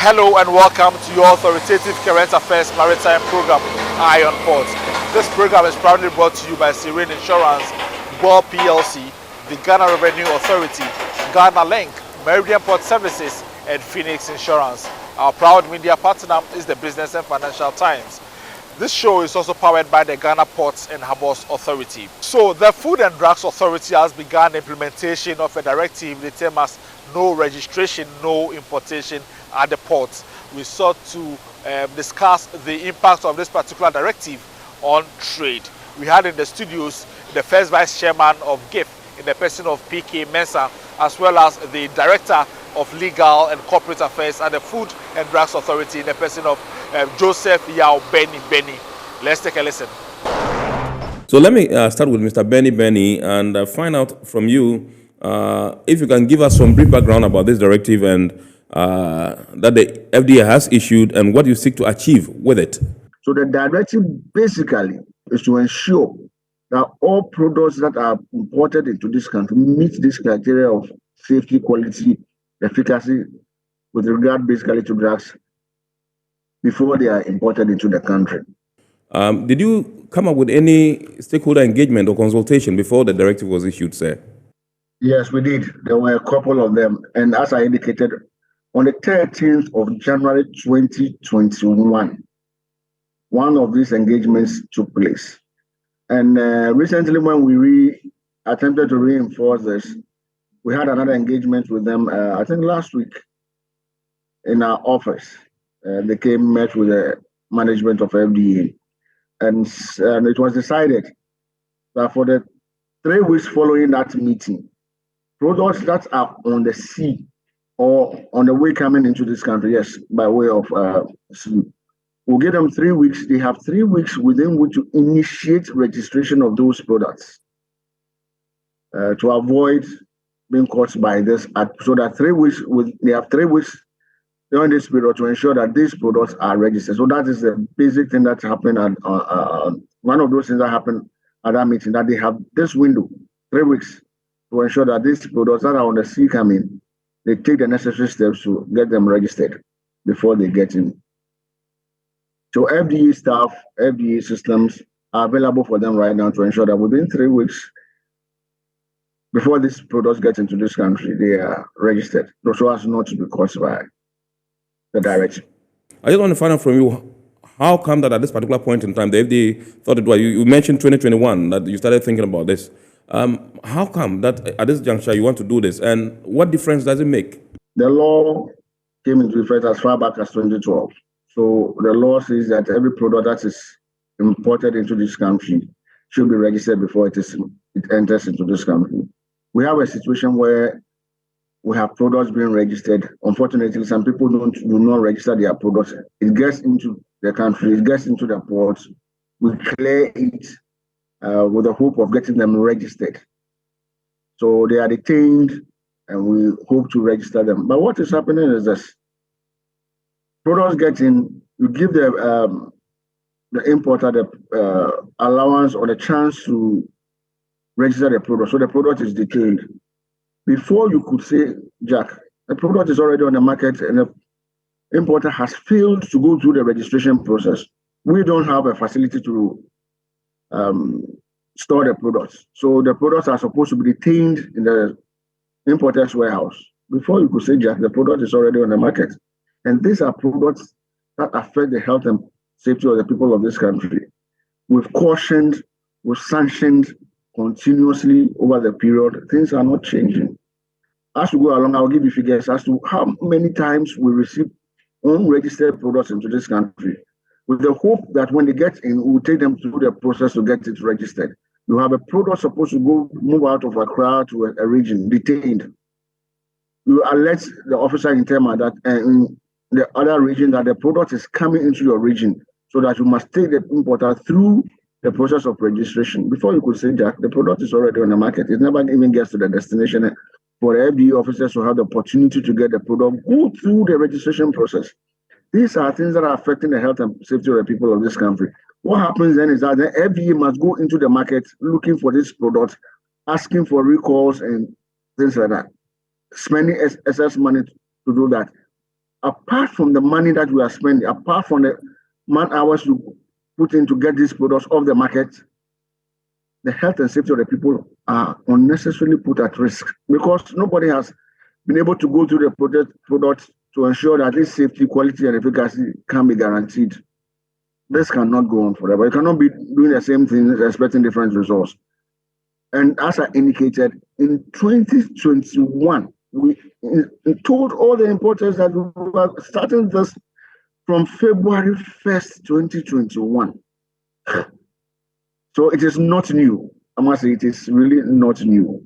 Hello and welcome to your authoritative current affairs maritime program, Eye on Port. This program is proudly brought to you by Serene Insurance, Ball PLC, the Ghana Revenue Authority, Ghana Link, Meridian Port Services, and Phoenix Insurance. Our proud media partner is the Business and Financial Times. This show is also powered by the Ghana Ports and Harbours Authority. So, the Food and Drugs Authority has begun the implementation of a directive, the Tema, no registration, no importation at the ports. We sought to discuss the impact of this particular directive on trade. We had in the studios the first vice chairman of GIF in the person of PK Mensah, as well as the director of legal and corporate affairs at the Food and Drugs Authority in the person of Joseph Yao Benny. Let's take a listen. So let me start with Mr. Benny and find out from you if you can give us some brief background about this directive and that the FDA has issued and what you seek to achieve with it. So the directive basically is to ensure that all products that are imported into this country meet this criteria of safety, quality, efficacy with regard basically to drugs before they are imported into the country. Did you come up with any stakeholder engagement or consultation before the directive was issued, sir? Yes, we did. There were a couple of them. And as I indicated, on the 13th of January 2021, one of these engagements took place. And recently, when we attempted to reinforce this, we had another engagement with them, I think last week, in our office. They came, met with the management of FDA. And it was decided that for the 3 weeks following that meeting, products that are on the sea or on the way coming into this country, yes, by way of sea, we'll give them 3 weeks. They have 3 weeks within which to initiate registration of those products to avoid being caught by this. So that 3 weeks, they have 3 weeks during this period to ensure that these products are registered. So that is the basic thing that happened. One of those things that happened at that meeting, that they have this window, 3 weeks, to ensure that these products that are on the sea coming, they take the necessary steps to get them registered before they get in. So FDA staff, FDA systems are available for them right now to ensure that within 3 weeks, before these products get into this country, they are registered, so as not to be caused by the directive. I just want to find out from you, how come that at this particular point in time, the FDA thought it was, you mentioned 2021, that you started thinking about this. How come that at this juncture you want to do this, and what difference does it make? The law came into effect as far back as 2012. So the law says that every product that is imported into this country should be registered before it enters into this country. We have a situation where we have products being registered. Unfortunately, some people do not register their products. It gets into the country, it gets into the ports. We clear it with the hope of getting them registered. So they are detained and we hope to register them. But what is happening is this. Products get in, you give the importer the allowance or the chance to register the product. So the product is detained. Before you could say, Jack, the product is already on the market and the importer has failed to go through the registration process. We don't have a facility to store the products. So the products are supposed to be detained in the importer's warehouse. Before you could say, Jack, the product is already on the market. And these are products that affect the health and safety of the people of this country. We've cautioned, we've sanctioned continuously over the period. Things are not changing. As we go along, I'll give you figures as to how many times we receive unregistered products into this country, with the hope that when they get in, we'll take them through the process to get it registered. You have a product supposed to move out of Accra to a region, detained. You alert the officer in Tema that in the other region that the product is coming into your region, so that you must take the importer through the process of registration. Before you could say, Jack, the product is already on the market. It never even gets to the destination for the FDA officers to have the opportunity to get the product, go through the registration process. These are things that are affecting the health and safety of the people of this country. What happens then is that the FDA must go into the market looking for this product, asking for recalls and things like that, spending excess money to do that. apart from the money that we are spending, apart from the man hours we put in to get these products off the market, the health and safety of the people are unnecessarily put at risk because nobody has been able to go through the products to ensure that this safety, quality, and efficacy can be guaranteed. This cannot go on forever. You cannot be doing the same thing expecting different results. And as I indicated, in 2021, we told all the importers that we were starting this from February 1st, 2021. So it is not new. I must say it is really not new.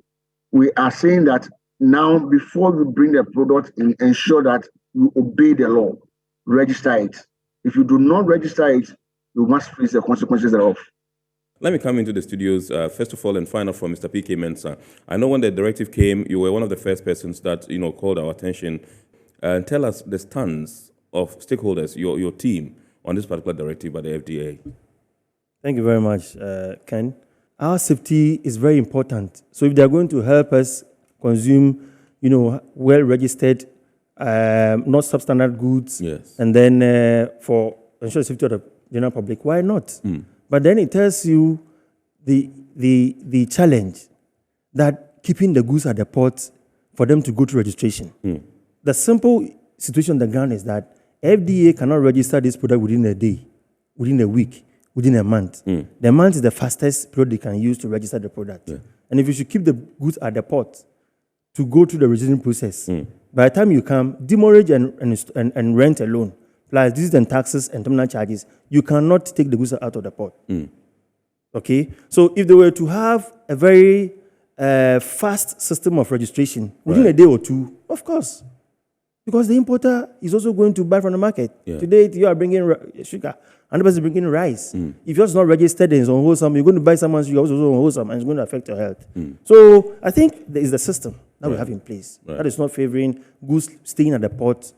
We are saying that now, before we bring the product in, ensure that you obey the law, register it. If you do not register it, you must face the consequences thereof. Let me come into the studios, first of all, and find out from Mr. P.K. Mensah. I know when the directive came, you were one of the first persons that, called our attention. Tell us the stance of stakeholders, your team, on this particular directive by the FDA. Thank you very much, Ken. Our safety is very important. So if they're going to help us consume, well-registered, not substandard goods, yes, and then for ensure the safety of the general public, why not? But then it tells you the challenge that keeping the goods at the port for them to go to registration. The simple situation on the ground is that FDA cannot register this product within a day, within a week, within a month. The month is the fastest period they can use to register the product. Yeah. And if you should keep the goods at the port to go through the registration process, by the time you come, demurrage and rent alone, plus duties and taxes and terminal charges, you cannot take the goods out of the port. Okay? So if they were to have a very fast system of registration within a day or two, of course, because the importer is also going to buy from the market. Yeah. Today, you are bringing sugar, another person is bringing rice. If yours is not registered and it's unwholesome, you're going to buy someone's sugar, also unwholesome, and it's going to affect your health. So I think there is the system that we have in place that is not favoring goods staying at the port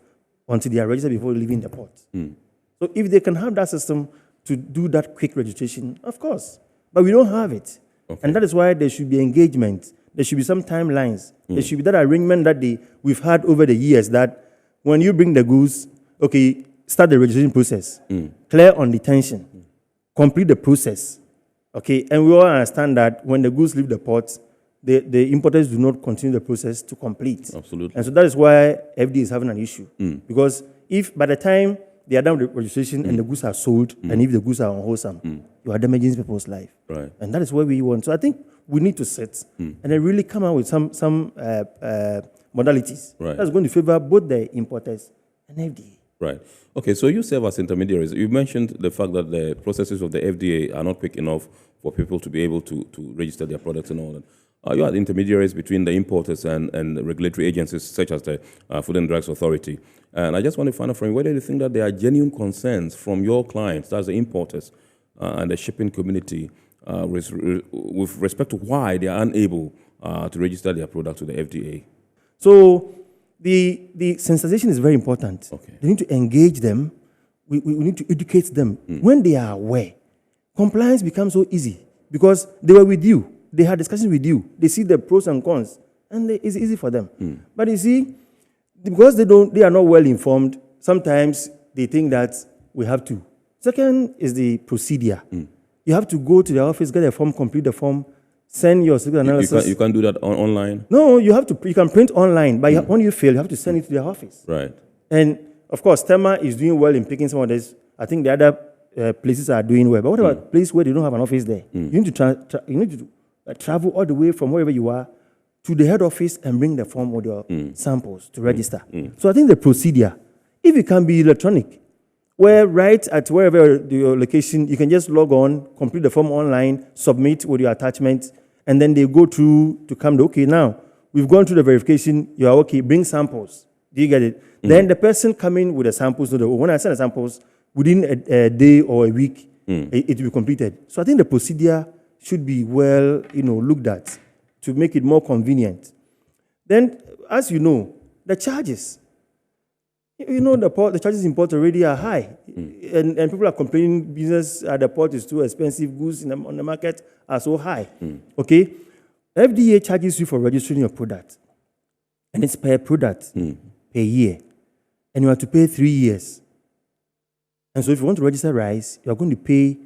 until they are registered before leaving the port. So if they can have that system to do that quick registration, of course. But we don't have it. Okay. And that is why there should be engagement. There should be some timelines. There should be that arrangement that we've had over the years that when you bring the goods, okay, start the registration process, clear on detention, complete the process, okay? And we all understand that when the goods leave the port, the importers do not continue the process to complete. Absolutely. And so that is why FDA is having an issue. Because if by the time they are done with the registration and the goods are sold, and if the goods are unwholesome, you are damaging people's life. Right. And that is what we want. So I think we need to sit and then really come out with some modalities that's going to favor both the importers and FDA. Right. Okay, so you serve as intermediaries. You mentioned the fact that the processes of the FDA are not quick enough for people to be able to register their products and all that. You are the intermediaries between the importers and the regulatory agencies such as the Food and Drugs Authority. And I just want to find out from you, whether you think that there are genuine concerns from your clients, that's the importers and the shipping community, with respect to why they are unable to register their product to the FDA. So the sensitization is very important. Okay. We need to engage them. We need to educate them. When they are aware, compliance becomes so easy because they were with you. They had discussions with you. They see the pros and cons, and it's easy for them. But you see, because they are not well informed, sometimes they think that we have to. Second is the procedure. You have to go to the office, get a form, complete the form, send your secret analysis. You can't do that online? No, you can print online, but when you fail, you have to send it to the office. Right. And of course, Tema is doing well in picking some of this. I think the other places are doing well. But what about places where they don't have an office there? You need to travel all the way from wherever you are to the head office and bring the form with your samples to register. So I think the procedure, if it can be electronic, where right at wherever your location, you can just log on, complete the form online, submit with your attachment, and then they go through to come to, okay, now, we've gone through the verification, you are okay, bring samples. Do you get it? Then the person coming with the samples, when I send the samples, within a day or a week, it will be completed. So I think the procedure should be well, looked at to make it more convenient. Then, as you know, the charges. The charges in port already are high, and people are complaining business at the port is too expensive, goods on the market are so high. Okay? FDA charges you for registering your product, and it's per product, per year. and you have to pay 3 years. And so if you want to register rice, you are going to pay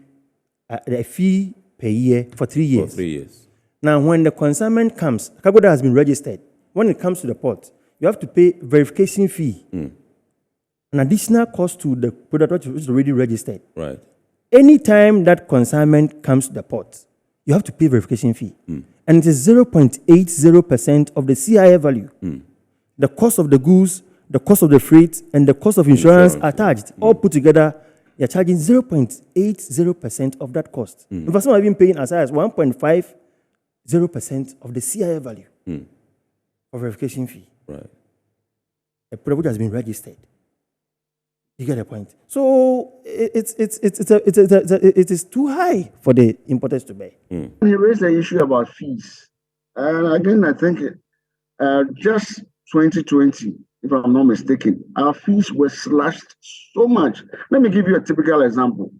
a fee per year for 3 years. For 3 years. Now, when the consignment comes, cargo that has been registered, when it comes to the port, you have to pay verification fee, an additional cost to the product which is already registered. Right. Anytime that consignment comes to the port, you have to pay verification fee. And it is 0.80% of the CIF value. The cost of the goods, the cost of the freight, and the cost of insurance are charged. All put together, you're charging 0.80% of that cost. In fact, some are even paying as high as 1.50% of the CIF value for verification fee. Right. A product has been registered. You get the point. So it is too high for the importers to pay. He raised the issue about fees. And again, I think just 2020, if I'm not mistaken, our fees were slashed so much. Let me give you a typical example.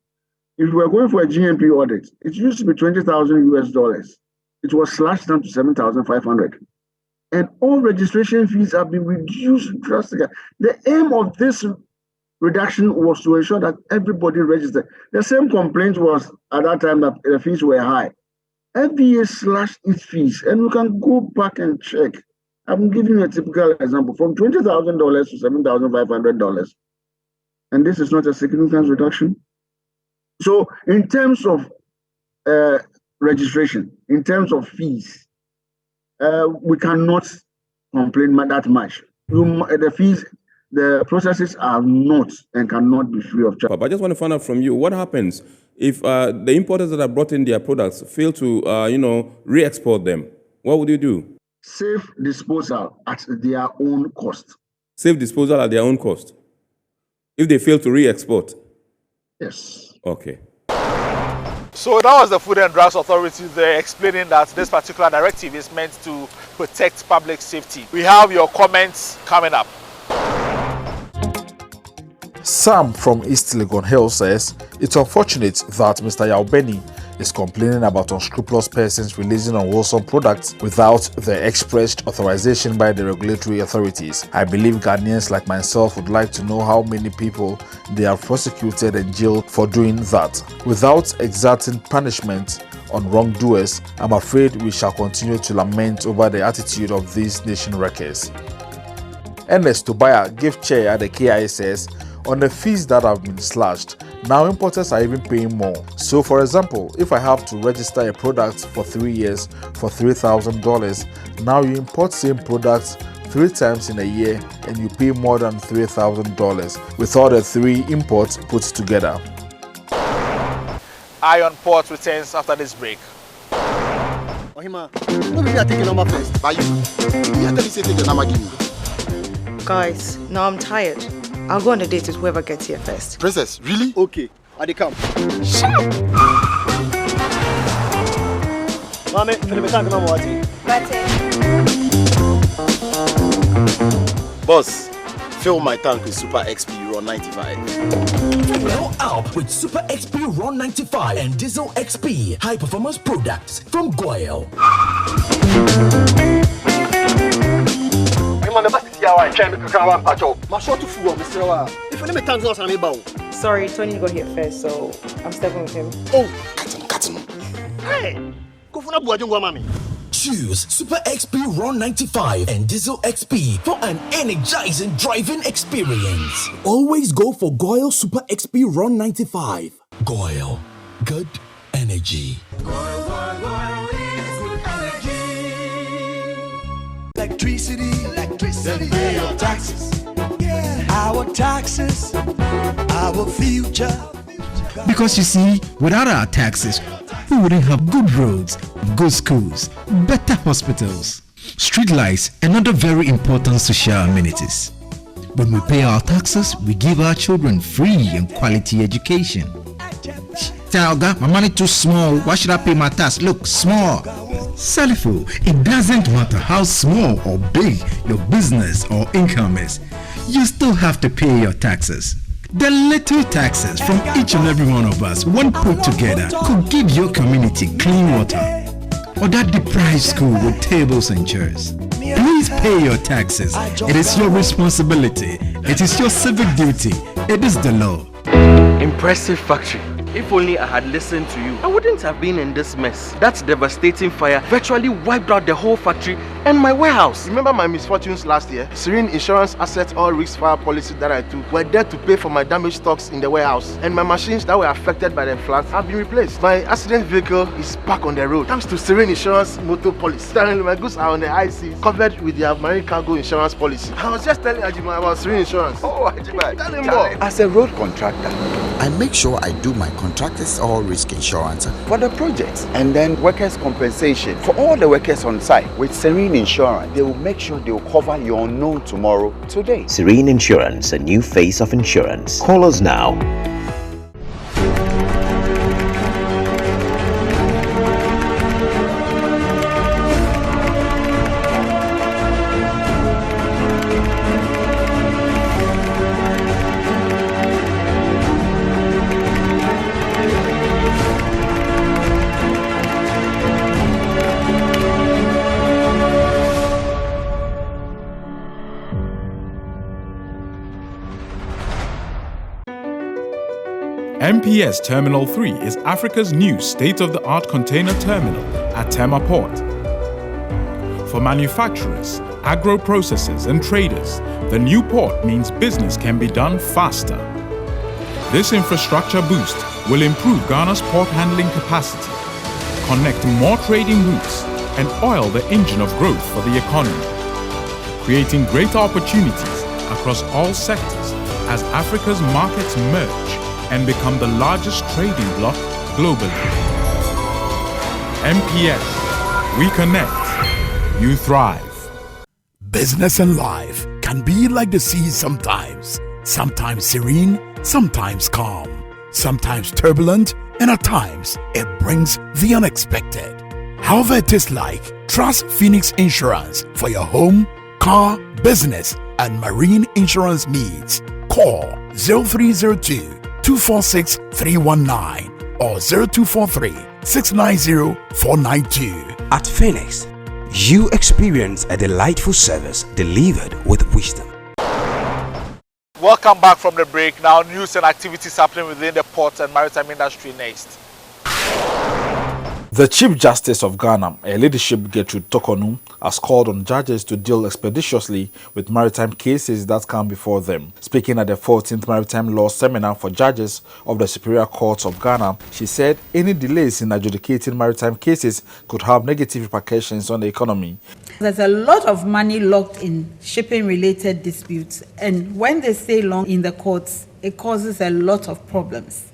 If we were going for a GMP audit, it used to be $20,000 US. It was slashed down to 7,500. And all registration fees have been reduced drastically. The aim of this reduction was to ensure that everybody registered. The same complaint was at that time that the fees were high. FDA slashed its fees, and we can go back and check. I'm giving you a typical example from $20,000 to $7,500. And this is not a significant reduction. So in terms of registration, in terms of fees, we cannot complain that much. The fees, the processes are not and cannot be free of charge. But I just want to find out from you, what happens if the importers that have brought in their products fail to, re-export them? What would you do? Safe disposal at their own cost. Safe disposal at their own cost? If they fail to re-export? Yes. Okay. So that was the Food and Drugs Authority there explaining that this particular directive is meant to protect public safety. We have your comments coming up. Sam from East Legon Hill says, it's unfortunate that Mr. Yaubeni is complaining about unscrupulous persons releasing unwholesome products without the expressed authorization by the regulatory authorities. I believe Ghanaians like myself would like to know how many people they have prosecuted and jailed for doing that. Without exerting punishment on wrongdoers, I'm afraid we shall continue to lament over the attitude of these nation wreckers. Ernest Tobiah, gift chair at the KIA, says, on the fees that have been slashed, now importers are even paying more. So for example, if I have to register a product for 3 years for $3,000, now you import same products 3 times in a year and you pay more than $3,000 with all the 3 imports put together. Iron Port returns after this break. Ohima, what will I take your number first? By you. You have to say take your number, give me. Guys, now I'm tired. I'll go on a date with whoever gets here first. Princess, really? Okay, I come. Shut up! Mame, for the mechanic number what? Boss, fill my tank with Super XP Ron 95. Now up with Super XP Ron 95 and Diesel XP high performance products from Goyle. Sorry, Tony got here first, so I'm stepping with him. Oh, cut him. Hey, go for mommy. Choose Super XP Ron 95 and Diesel XP for an energizing driving experience. Always go for Goyle Super XP Ron 95. Goyle, good energy. Goyle is good energy. Electricity, pay your taxes. Yeah. Our taxes, our future. Because you see, without our taxes, we wouldn't have good roads, good schools, better hospitals, street lights, and other very important social amenities. When we pay our taxes, we give our children free and quality education. Talga, my money too small. Why should I pay my tax? Look, small. Salifo, it doesn't matter how small or big your business or income is. You still have to pay your taxes. The little taxes from each and every one of us, when put together, could give your community clean water, or that deprived school with tables and chairs. Please pay your taxes. It is your responsibility. It is your civic duty. It is the law. Impressive factory. If only I had listened to you, I wouldn't have been in this mess. That devastating fire virtually wiped out the whole factory and my warehouse. Remember my misfortunes last year? Serene Insurance Asset All Risk Fire policy that I took were there to pay for my damaged stocks in the warehouse. And my machines that were affected by the floods have been replaced. My accident vehicle is back on the road thanks to Serene Insurance Motor Policy. Currently, my goods are on the IC covered with their marine cargo insurance policy. I was just telling Ajima about Serene Insurance. Oh, Ajima, tell him more. As a road contractor, I make sure I do my contractors all risk insurance for the projects and then workers' compensation for all the workers on site. With Serene Insurance, they will make sure they will cover your unknown tomorrow today. Serene Insurance, a new face of insurance. Call us now. MPS Terminal 3 is Africa's new state-of-the-art container terminal at Tema Port. For manufacturers, agro-processors and traders, the new port means business can be done faster. This infrastructure boost will improve Ghana's port handling capacity, connect more trading routes, and oil the engine of growth for the economy, creating greater opportunities across all sectors as Africa's markets merge and become the largest trading bloc globally. MPS, we connect, you thrive. Business and life can be like the sea sometimes. Sometimes serene, sometimes calm, sometimes turbulent, and at times it brings the unexpected. However it is like, trust Phoenix Insurance for your home, car, business, and marine insurance needs. Call 0302 246 319 or 0243 690 492. At Phoenix, you experience a delightful service delivered with wisdom. Welcome back from the break. Now, news and activities happening within the port and maritime industry next. The Chief Justice of Ghana, a leadership Gertrude Tokonu, has called on judges to deal expeditiously with maritime cases that come before them. Speaking at the 14th Maritime Law Seminar for Judges of the Superior Courts of Ghana, she said any delays in adjudicating maritime cases could have negative repercussions on the economy. There's a lot of money locked in shipping-related disputes, and when they stay long in the courts, it causes a lot of problems.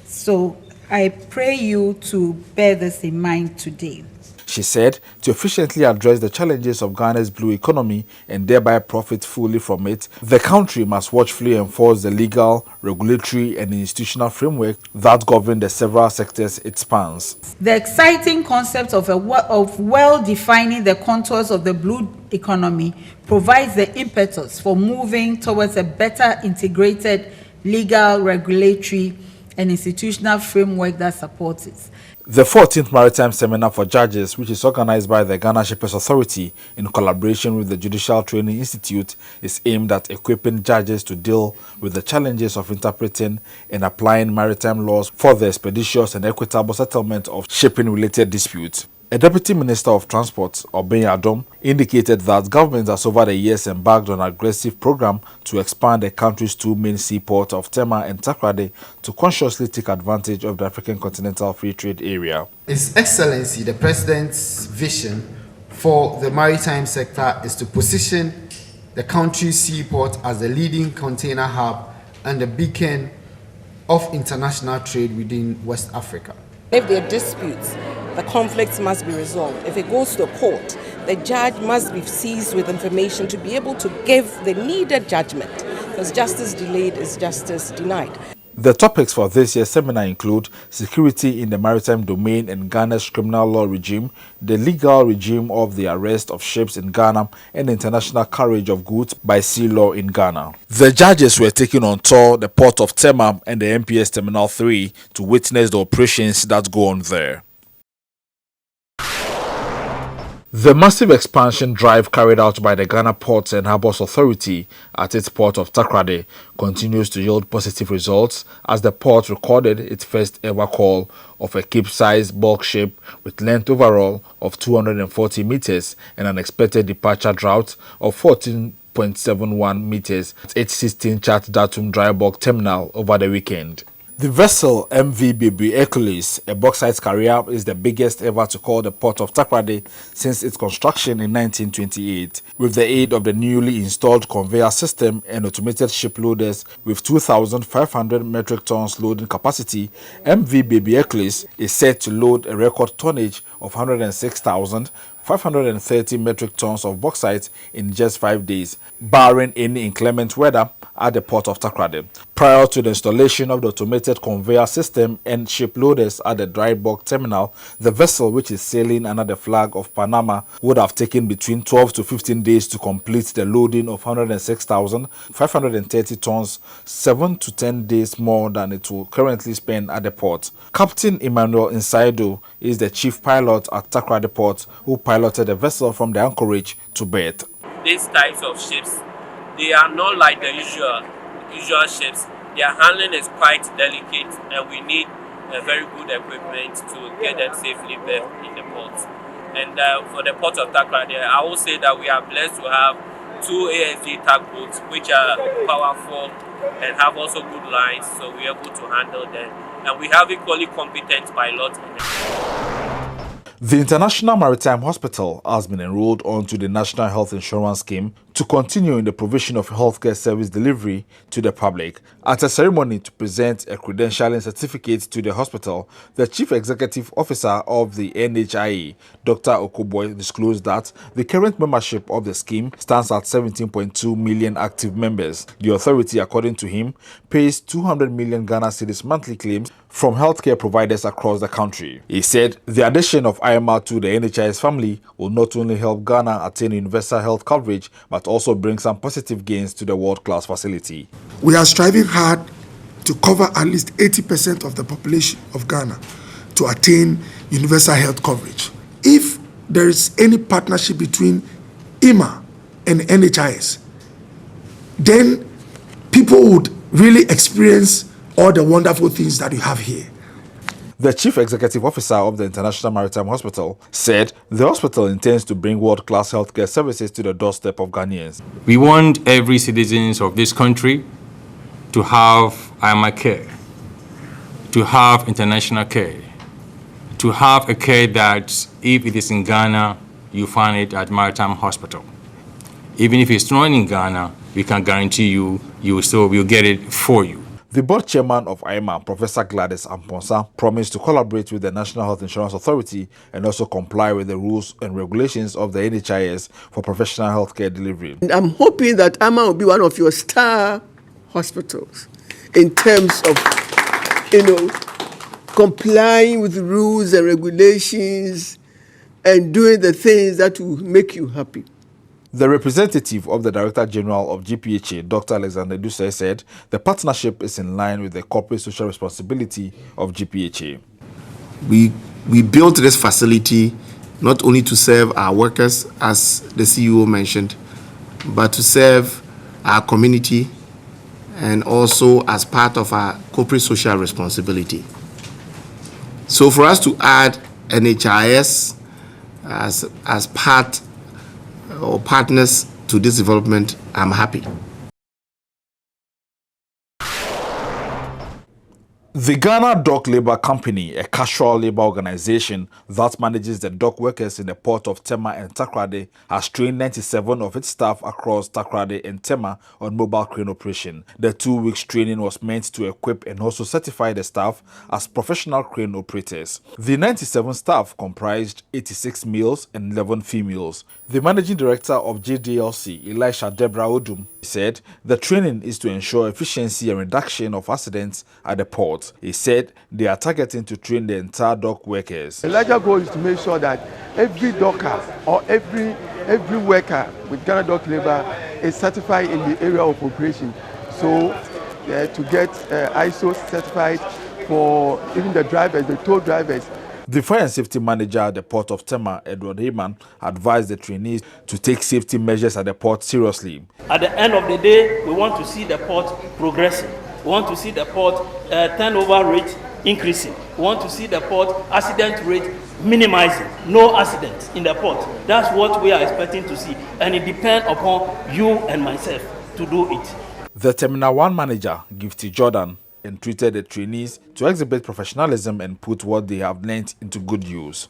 So I pray you to bear this in mind today. She said to efficiently address the challenges of Ghana's blue economy and thereby profit fully from it, the country must watchfully enforce the legal, regulatory, and institutional framework that govern the several sectors it spans. The exciting concept of well-defining the contours of the blue economy provides the impetus for moving towards a better integrated legal, regulatory, and institutional framework that supports it. The 14th Maritime Seminar for Judges, which is organized by the Ghana Shippers Authority in collaboration with the Judicial Training Institute, is aimed at equipping judges to deal with the challenges of interpreting and applying maritime laws for the expeditious and equitable settlement of shipping-related disputes. A Deputy Minister of Transport, Obeng Adom, indicated that government has over the years embarked on an aggressive program to expand the country's two main seaports of Tema and Takoradi to consciously take advantage of the African Continental Free Trade Area. His Excellency, the President's vision for the maritime sector is to position the country's seaport as the leading container hub and the beacon of international trade within West Africa. If there are disputes, the conflicts must be resolved. If it goes to a court, the judge must be seized with information to be able to give the needed judgment, because justice delayed is justice denied. The topics for this year's seminar include security in the maritime domain and Ghana's criminal law regime, the legal regime of the arrest of ships in Ghana, and international carriage of goods by sea law in Ghana. The judges were taken on tour the port of Tema and the MPS Terminal 3 to witness the operations that go on there. The massive expansion drive carried out by the Ghana Ports and Harbours Authority at its port of Takoradi continues to yield positive results as the port recorded its first ever call of a Cape-size bulk ship with length overall of 240 meters and an expected departure route of 14.71 meters at H16 Chat Datum Dry Bulk Terminal over the weekend. The vessel MV Baby Hercules, a bauxite carrier, is the biggest ever to call the port of Takoradi since its construction in 1928. With the aid of the newly installed conveyor system and automated ship loaders with 2,500 metric tons loading capacity, MV Baby Hercules is set to load a record tonnage of 106,530 metric tons of bauxite in just 5 days, barring any inclement weather at the port of Takoradi. Prior to the installation of the automated conveyor system and ship loaders at the dry bulk terminal, the vessel, which is sailing under the flag of Panama, would have taken between 12 to 15 days to complete the loading of 106,530 tons, 7 to 10 days more than it will currently spend at the port. Captain Emmanuel Insaido is the chief pilot at Takoradi Port, who piloted the vessel from the anchorage to berth. These types of ships, they are not like the usual ships. Their handling is quite delicate, and we need a very good equipment to get them safely berthed in the port. And for the port of Takoradi, I will say that we are blessed to have 2 ASD tugboats, which are powerful and have also good lines, so we are able to handle them. And we have equally competent pilots in the The International Maritime Hospital has been enrolled onto the National Health Insurance Scheme to continue in the provision of healthcare service delivery to the public. At a ceremony to present a credentialing certificate to the hospital, the Chief Executive Officer of the NHIS, Dr. Okoboy, disclosed that the current membership of the scheme stands at 17.2 million active members. The authority, according to him, pays 200 million Ghana cedis monthly claims from healthcare providers across the country. He said the addition of IMaH to the NHIS family will not only help Ghana attain universal health coverage, but also bring some positive gains to the world-class facility. We are striving hard to cover at least 80% of the population of Ghana to attain universal health coverage. If there is any partnership between IMaH and NHIS, then people would really experience all the wonderful things that you have here. The Chief Executive Officer of the International Maritime Hospital said the hospital intends to bring world-class healthcare services to the doorstep of Ghanaians. We want every citizen of this country to have IMaH care, to have international care, to have a care that if it is in Ghana, you find it at Maritime Hospital. Even if it's not in Ghana, we can guarantee you will get it for you. The board chairman of IMaH, Professor Gladys Amponsa, promised to collaborate with the National Health Insurance Authority and also comply with the rules and regulations of the NHIS for professional healthcare delivery. And I'm hoping that IMaH will be one of your star hospitals in terms of, complying with rules and regulations and doing the things that will make you happy. The representative of the Director General of GPHA, Dr. Alexander Duse, said the partnership is in line with the corporate social responsibility of GPHA. We built this facility not only to serve our workers, as the CEO mentioned, but to serve our community and also as part of our corporate social responsibility. So for us to add NHIS as part or partners to this development, I'm happy. The Ghana Dock Labour Company, a casual labour organization that manages the dock workers in the port of Tema and Takoradi, has trained 97 of its staff across Takoradi and Tema on mobile crane operation. The 2 weeks training was meant to equip and also certify the staff as professional crane operators. The 97 staff comprised 86 males and 11 females. The managing director of JDLC, Elisha Debra Odum, said the training is to ensure efficiency and reduction of accidents at the port. He said they are targeting to train the entire dock workers. The larger goal is to make sure that every docker or every worker with Ghana Dock Labour is certified in the area of operation. So to get ISO certified for even the drivers, the tow drivers, The Fire and Safety Manager at the Port of Tema, Edward Heyman, advised the trainees to take safety measures at the port seriously. At the end of the day, we want to see the port progressing. We want to see the port turnover rate increasing. We want to see the port accident rate minimizing. No accidents in the port. That's what we are expecting to see. And it depends upon you and myself to do it. The Terminal 1 manager, Gifty Jordan, entreated the trainees to exhibit professionalism and put what they have learnt into good use.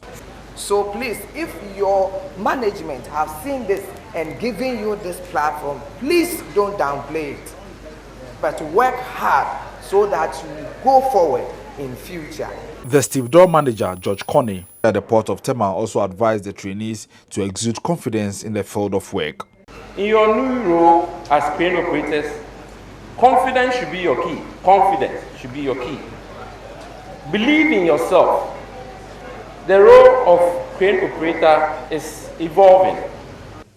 So please, if your management have seen this and given you this platform, please don't downplay it, but work hard so that you go forward in future. The stevedore manager, George Coney, at the Port of Tema, also advised the trainees to exude confidence in the field of work. In your new role as crane operators, confidence should be your key. Confidence should be your key. Believe in yourself. The role of crane operator is evolving.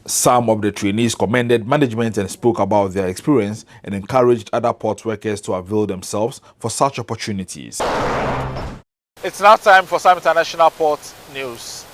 Some of the trainees commended management and spoke about their experience and encouraged other port workers to avail themselves for such opportunities. It's now time for some international port news.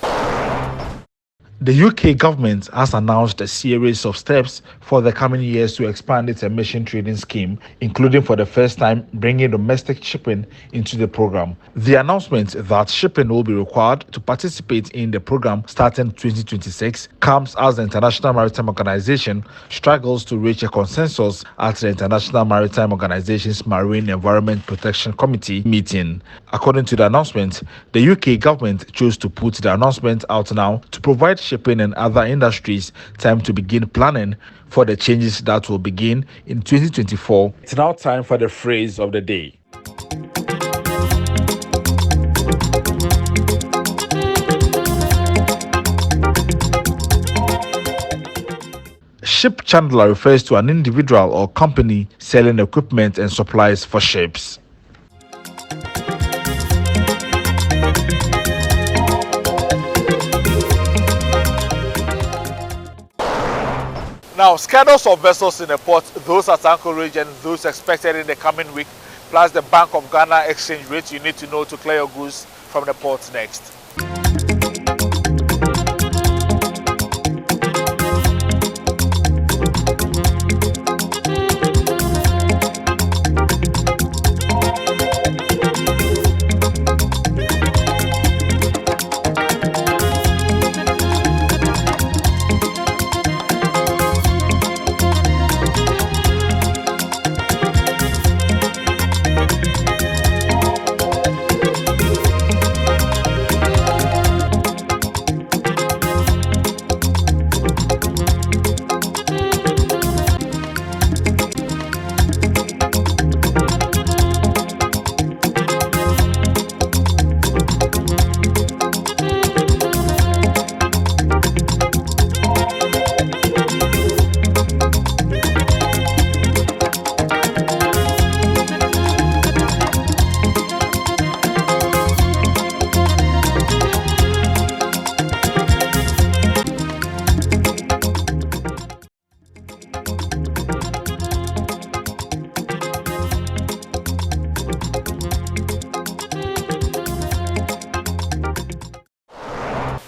The UK government has announced a series of steps for the coming years to expand its emission trading scheme, including for the first time bringing domestic shipping into the program. The announcement that shipping will be required to participate in the program starting 2026 comes as the International Maritime Organization struggles to reach a consensus at the International Maritime Organization's Marine Environment Protection Committee meeting. According to the announcement, the UK government chose to put the announcement out now to provide shipping and other industries time to begin planning for the changes that will begin in 2024. It's now time for the phrase of the day. Ship chandler refers to an individual or company selling equipment and supplies for ships. Now, schedules of vessels in the port, those at Takoradi and those expected in the coming week, plus the Bank of Ghana exchange rate you need to know to clear your goods from the port next.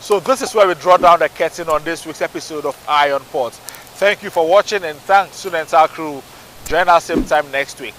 So this is where we draw down the curtain on this week's episode of Eye on Port. Thank you for watching and thanks to the entire crew. Join us same time next week.